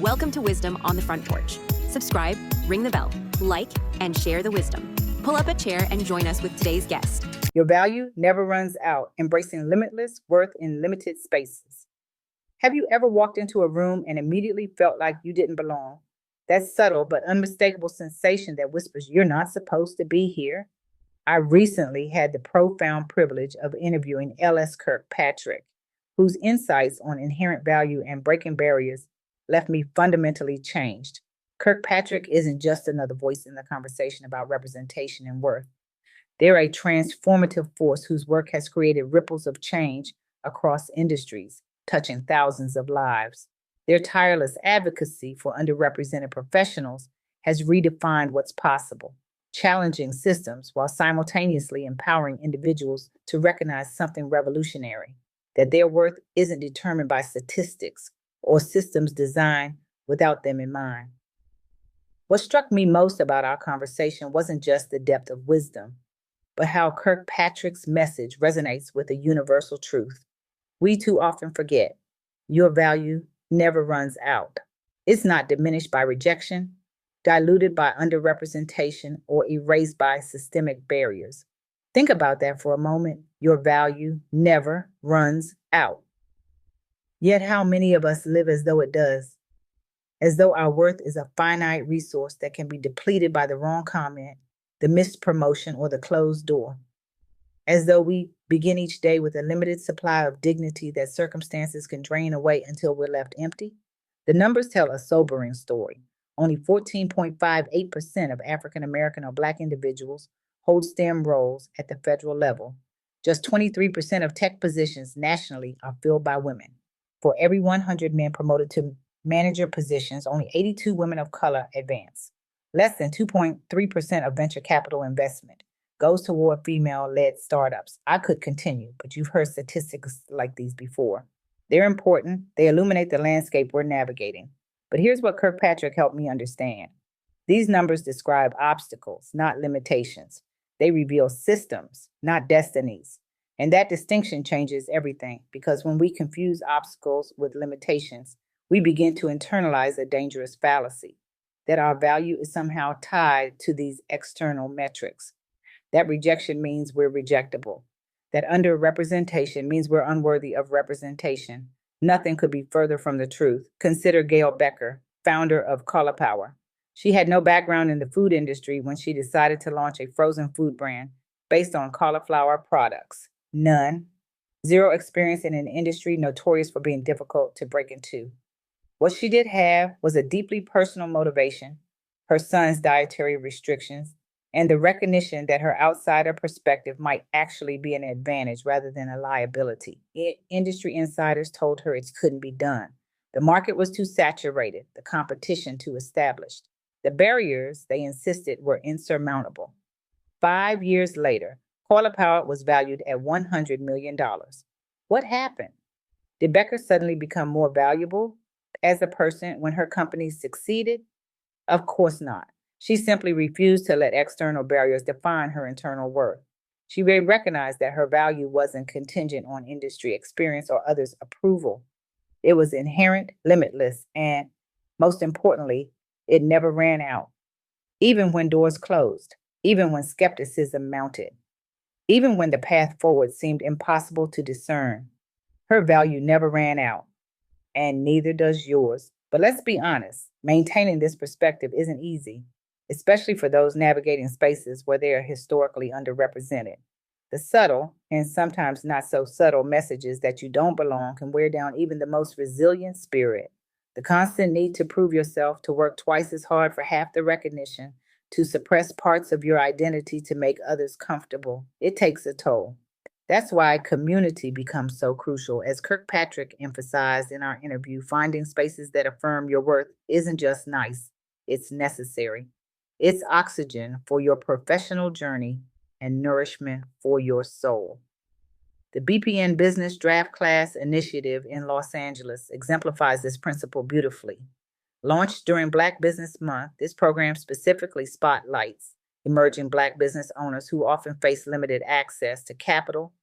Welcome to Wisdom on the Front Porch. Subscribe, ring the bell, like, and share the wisdom. Pull up a chair and join us with today's guest. Your value never runs out. Embracing limitless worth in limited spaces. Have you ever walked into a room and immediately felt like you didn't belong? That subtle but unmistakable sensation that whispers you're not supposed to be here. I recently had the profound privilege of interviewing L.S. Kirkpatrick, whose insights on inherent value and breaking barriers left me fundamentally changed. Kirkpatrick isn't just another voice in the conversation about representation and worth. They're a transformative force whose work has created ripples of change across industries, touching thousands of lives. Their tireless advocacy for underrepresented professionals has redefined what's possible, challenging systems while simultaneously empowering individuals to recognize something revolutionary, that their worth isn't determined by statistics or systems designed without them in mind. What struck me most about our conversation wasn't just the depth of wisdom, but how Kirkpatrick's message resonates with a universal truth. We too often forget your value never runs out. It's not diminished by rejection, diluted by underrepresentation, or erased by systemic barriers. Think about that for a moment. Your value never runs out. Yet how many of us live as though it does? As though our worth is a finite resource that can be depleted by the wrong comment, the missed promotion, or the closed door. As though we begin each day with a limited supply of dignity that circumstances can drain away until we're left empty. The numbers tell a sobering story. Only 14.58% of African American or Black individuals hold STEM roles at the federal level. Just 23% of tech positions nationally are filled by women. For every 100 men promoted to manager positions, only 82 women of color advance. Less than 2.3% of venture capital investment goes toward female-led startups. I could continue, but you've heard statistics like these before. They're important. They illuminate the landscape we're navigating. But here's what Kirkpatrick helped me understand. These numbers describe obstacles, not limitations. They reveal systems, not destinies. And that distinction changes everything, because when we confuse obstacles with limitations, we begin to internalize a dangerous fallacy, that our value is somehow tied to these external metrics. That rejection means we're rejectable. That underrepresentation means we're unworthy of representation. Nothing could be further from the truth. Consider Gail Becker, founder of Cauliflower. She had no background in the food industry when she decided to launch a frozen food brand based on cauliflower products. None. Zero experience in an industry notorious for being difficult to break into. What she did have was a deeply personal motivation, her son's dietary restrictions, and the recognition that her outsider perspective might actually be an advantage rather than a liability. Industry insiders told her it couldn't be done. The market was too saturated, the competition too established. The barriers, they insisted, were insurmountable. 5 years later, Cauliflower was valued at $100 million. What happened? Did Becker suddenly become more valuable as a person when her company succeeded? Of course not. She simply refused to let external barriers define her internal worth. She recognized that her value wasn't contingent on industry experience or others' approval. It was inherent, limitless, and most importantly, it never ran out. Even when doors closed, even when skepticism mounted, even when the path forward seemed impossible to discern, her value never ran out, and neither does yours. But let's be honest, maintaining this perspective isn't easy, especially for those navigating spaces where they are historically underrepresented. The subtle, and sometimes not so subtle, messages that you don't belong can wear down even the most resilient spirit. The constant need to prove yourself, to work twice as hard for half the recognition, to suppress parts of your identity to make others comfortable. It takes a toll. That's why community becomes so crucial. As Kirkpatrick emphasized in our interview, finding spaces that affirm your worth isn't just nice, it's necessary. It's oxygen for your professional journey and nourishment for your soul. The BPN Business Draft Class Initiative in Los Angeles exemplifies this principle beautifully. Launched during Black Business Month, this program specifically spotlights emerging Black business owners who often face limited access to capital,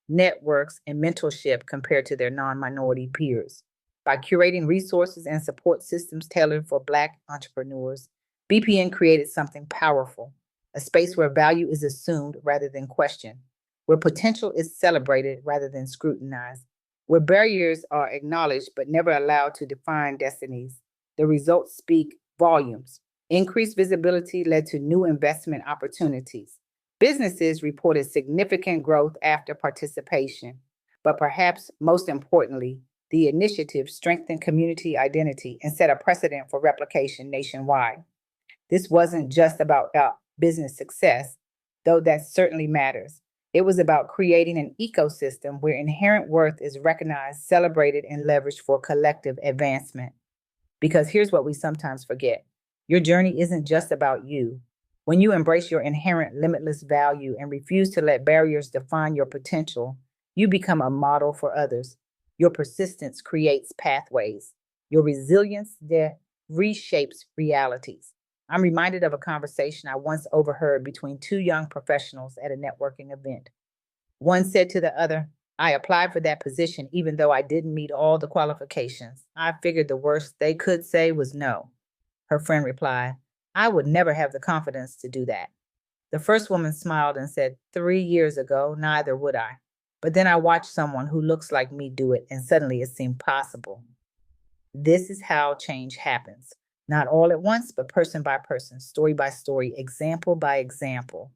networks, and mentorship compared to their non-minority peers. By curating resources and support systems tailored for Black entrepreneurs, BPN created something powerful, a space where value is assumed rather than questioned, where potential is celebrated rather than scrutinized, where barriers are acknowledged but never allowed to define destinies. The results speak volumes. Increased visibility led to new investment opportunities. Businesses reported significant growth after participation, but perhaps most importantly, the initiative strengthened community identity and set a precedent for replication nationwide. This wasn't just about business success, though that certainly matters. It was about creating an ecosystem where inherent worth is recognized, celebrated, and leveraged for collective advancement. Because here's what we sometimes forget. Your journey isn't just about you. When you embrace your inherent limitless value and refuse to let barriers define your potential, you become a model for others. Your persistence creates pathways. Your resilience reshapes realities. I'm reminded of a conversation I once overheard between two young professionals at a networking event. One said to the other, "I applied for that position even though I didn't meet all the qualifications. I figured the worst they could say was no." Her friend replied, "I would never have the confidence to do that." The first woman smiled and said, 3 years ago, neither would I. But then I watched someone who looks like me do it, and suddenly it seemed possible. This is how change happens. Not all at once, but person by person, story by story, example by example.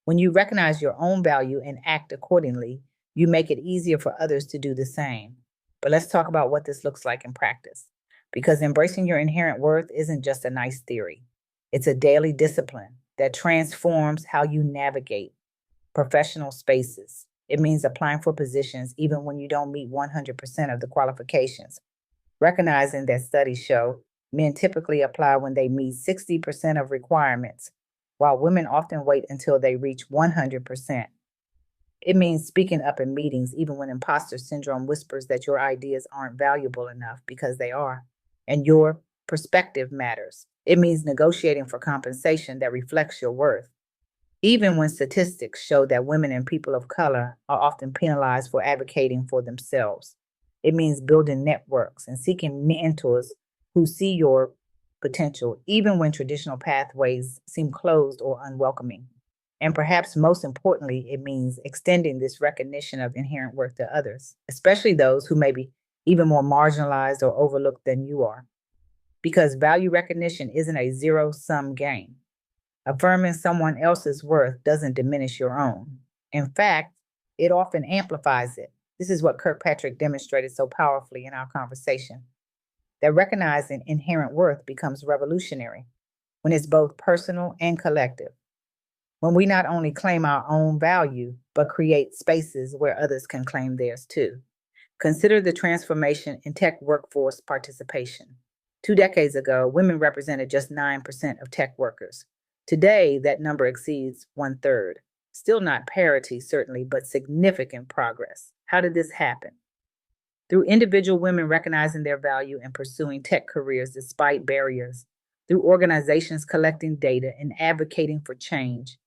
When you recognize your own value and act accordingly, you make it easier for others to do the same. But let's talk about what this looks like in practice. Because embracing your inherent worth isn't just a nice theory. It's a daily discipline that transforms how you navigate professional spaces. It means applying for positions even when you don't meet 100% of the qualifications. Recognizing that studies show men typically apply when they meet 60% of requirements, while women often wait until they reach 100%. It means speaking up in meetings even when imposter syndrome whispers that your ideas aren't valuable enough, because they are, and your perspective matters. It means negotiating for compensation that reflects your worth, even when statistics show that women and people of color are often penalized for advocating for themselves. It means building networks and seeking mentors who see your potential, even when traditional pathways seem closed or unwelcoming. And perhaps most importantly, it means extending this recognition of inherent worth to others, especially those who may be even more marginalized or overlooked than you are. Because value recognition isn't a zero-sum game. Affirming someone else's worth doesn't diminish your own. In fact, it often amplifies it. This is what Kirkpatrick demonstrated so powerfully in our conversation. That recognizing inherent worth becomes revolutionary when it's both personal and collective. When we not only claim our own value, but create spaces where others can claim theirs too. Consider the transformation in tech workforce participation. 2 decades ago, women represented just 9% of tech workers. Today, that number exceeds 1/3. Still not parity, certainly, but significant progress. How did this happen? Through individual women recognizing their value and pursuing tech careers despite barriers, through organizations collecting data and advocating for change,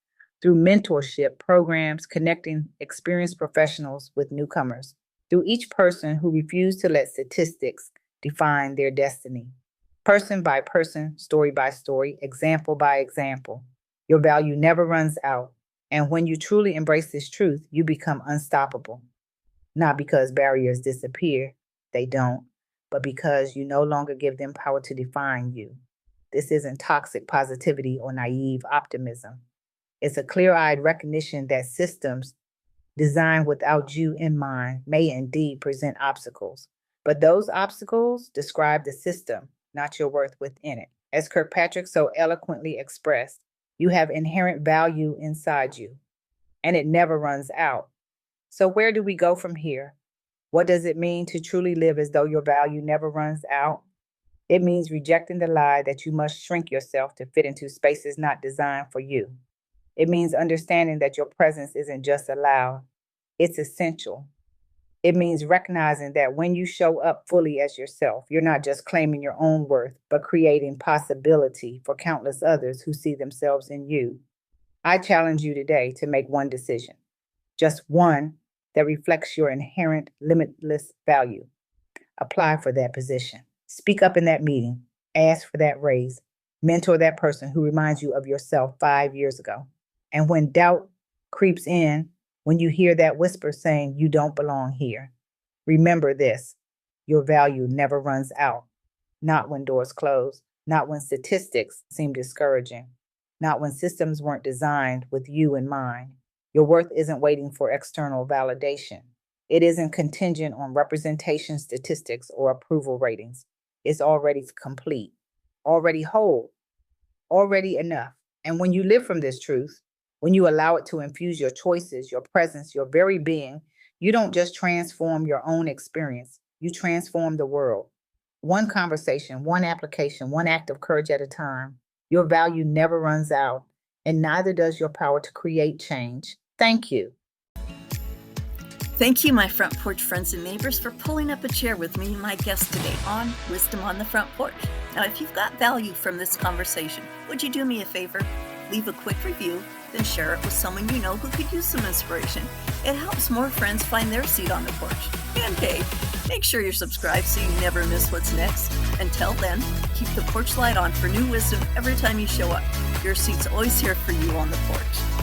through mentorship programs connecting experienced professionals with newcomers, through each person who refused to let statistics define their destiny. Person by person, story by story, example by example. Your value never runs out. And when you truly embrace this truth, you become unstoppable. Not because barriers disappear, they don't, but because you no longer give them power to define you. This isn't toxic positivity or naive optimism. It's a clear-eyed recognition that systems designed without you in mind may indeed present obstacles, but those obstacles describe the system, not your worth within it. As Kirkpatrick so eloquently expressed, you have inherent value inside you, and it never runs out. So where do we go from here? What does it mean to truly live as though your value never runs out? It means rejecting the lie that you must shrink yourself to fit into spaces not designed for you. It means understanding that your presence isn't just allowed, it's essential. It means recognizing that when you show up fully as yourself, you're not just claiming your own worth, but creating possibility for countless others who see themselves in you. I challenge you today to make one decision, just one, that reflects your inherent limitless value. apply for that position. Speak up in that meeting. Ask for that raise. Mentor that person who reminds you of yourself 5 years ago. And when doubt creeps in, when you hear that whisper saying you don't belong here, remember this: your value never runs out. Not when doors close, not when statistics seem discouraging, not when systems weren't designed with you in mind. Your worth isn't waiting for external validation. It isn't contingent on representation statistics or approval ratings. It's already complete, already whole, already enough. And when you live from this truth, when you allow it to infuse your choices, your presence, your very being, you don't just transform your own experience, you transform the world. One conversation, one application, one act of courage at a time. Your value never runs out, and neither does your power to create change. Thank you. Thank you, my front porch friends and neighbors, for pulling up a chair with me and my guest today on Wisdom on the Front Porch. Now, if you've got value from this conversation, would you do me a favor? Leave a quick review, then share it with someone you know who could use some inspiration. It helps more friends find their seat on the porch. And hey, make sure you're subscribed so you never miss what's next. Until then, keep the porch light on for new wisdom every time you show up. Your seat's always here for you on the porch.